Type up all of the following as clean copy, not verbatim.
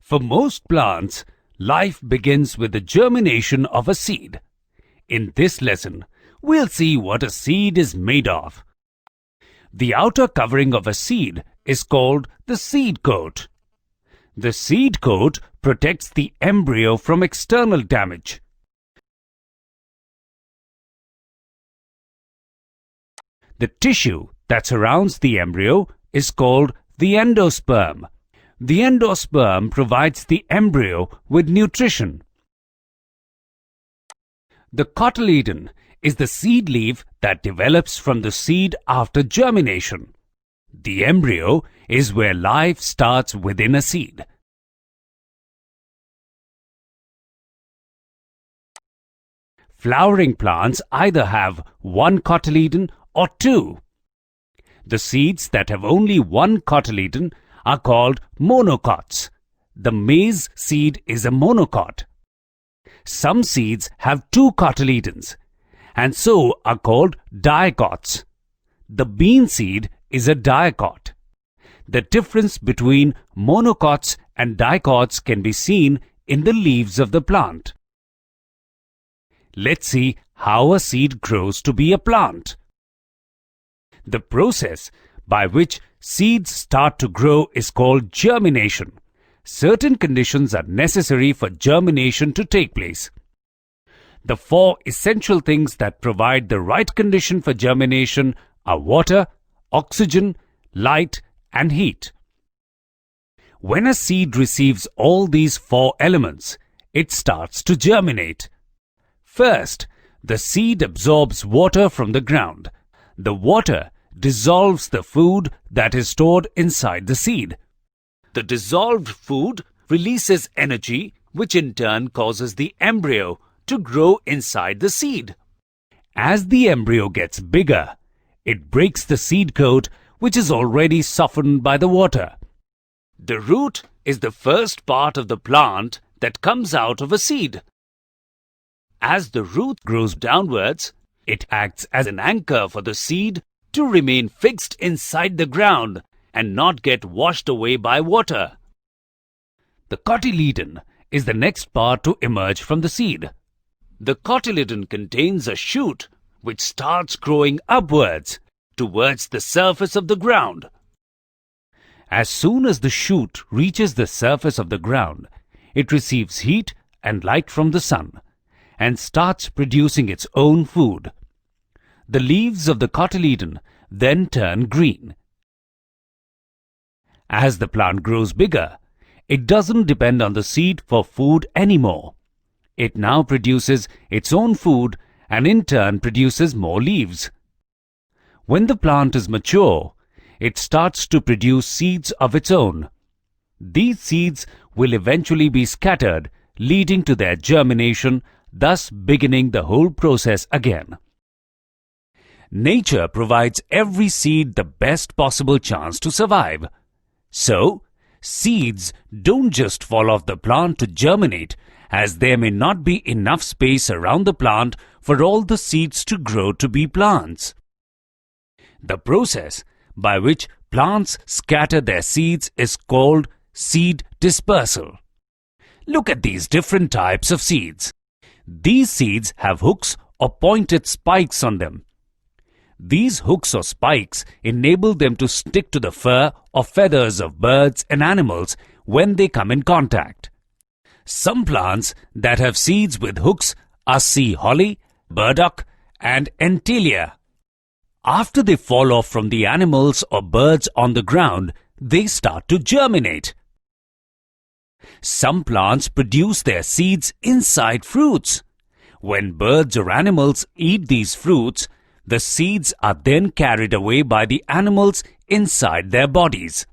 For most plants, life begins with the germination of a seed. In this lesson, we'll see what a seed is made of. The outer covering of a seed is called the seed coat. The seed coat protects the embryo from external damage. The tissue that surrounds the embryo is called the endosperm. The endosperm provides the embryo with nutrition. The cotyledon is the seed leaf that develops from the seed after germination. The embryo is where life starts within a seed. Flowering plants either have one cotyledon or two. The seeds that have only one cotyledon are called monocots. The maize seed is a monocot. Some seeds have two cotyledons and so are called dicots. The bean seed is a dicot. The difference between monocots and dicots can be seen in the leaves of the plant. Let's see how a seed grows to be a plant. The process by which seeds start to grow is called germination. Certain conditions are necessary for germination to take place. The four essential things that provide the right condition for germination are water, oxygen, light, and heat. When a seed receives all these four elements, it starts to germinate. First, the seed absorbs water from the ground. The water dissolves the food that is stored inside the seed. The dissolved food releases energy, which in turn causes the embryo to grow inside the seed. As the embryo gets bigger, it breaks the seed coat, which is already softened by the water. The root is the first part of the plant that comes out of a seed. As the root grows downwards, it acts as an anchor for the seed to remain fixed inside the ground and not get washed away by water. The cotyledon is the next part to emerge from the seed. The cotyledon contains a shoot which starts growing upwards towards the surface of the ground. As soon as the shoot reaches the surface of the ground, it receives heat and light from the sun and starts producing its own food. The leaves of the cotyledon then turn green. As the plant grows bigger, it doesn't depend on the seed for food anymore. It now produces its own food and in turn produces more leaves. When the plant is mature, it starts to produce seeds of its own. These seeds will eventually be scattered, leading to their germination, thus beginning the whole process again. Nature provides every seed the best possible chance to survive. So, seeds don't just fall off the plant to germinate, as there may not be enough space around the plant for all the seeds to grow to be plants. The process by which plants scatter their seeds is called seed dispersal. Look at these different types of seeds. These seeds have hooks or pointed spikes on them. These hooks or spikes enable them to stick to the fur or feathers of birds and animals when they come in contact. Some plants that have seeds with hooks are sea holly, burdock, and entalia. After they fall off from the animals or birds on the ground, they start to germinate. Some plants produce their seeds inside fruits. When birds or animals eat these fruits, the seeds are then carried away by the animals inside their bodies.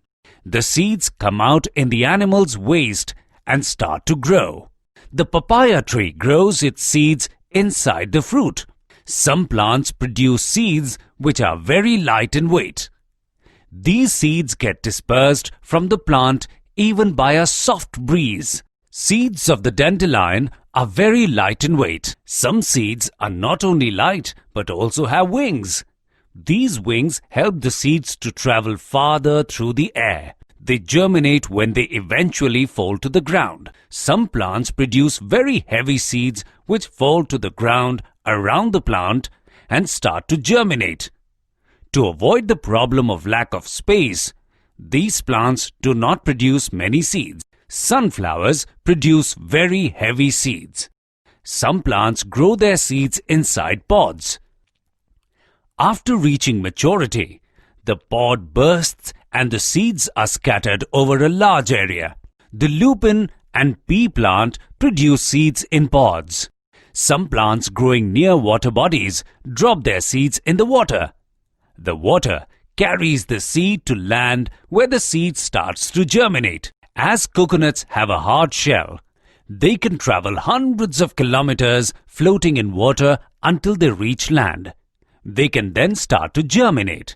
The seeds come out in the animal's waste and start to grow. The papaya tree grows its seeds inside the fruit. Some plants produce seeds which are very light in weight. These seeds get dispersed from the plant even by a soft breeze. Seeds of the dandelion are very light in weight. Some seeds are not only light but also have wings. These wings help the seeds to travel farther through the air. They germinate when they eventually fall to the ground. Some plants produce very heavy seeds which fall to the ground around the plant and start to germinate. To avoid the problem of lack of space, these plants do not produce many seeds. Sunflowers produce very heavy seeds. Some plants grow their seeds inside pods. After reaching maturity, the pod bursts and the seeds are scattered over a large area. The lupin and pea plant produce seeds in pods. Some plants growing near water bodies drop their seeds in the water. The water carries the seed to land where the seed starts to germinate. As coconuts have a hard shell, they can travel hundreds of kilometers floating in water until they reach land. They can then start to germinate.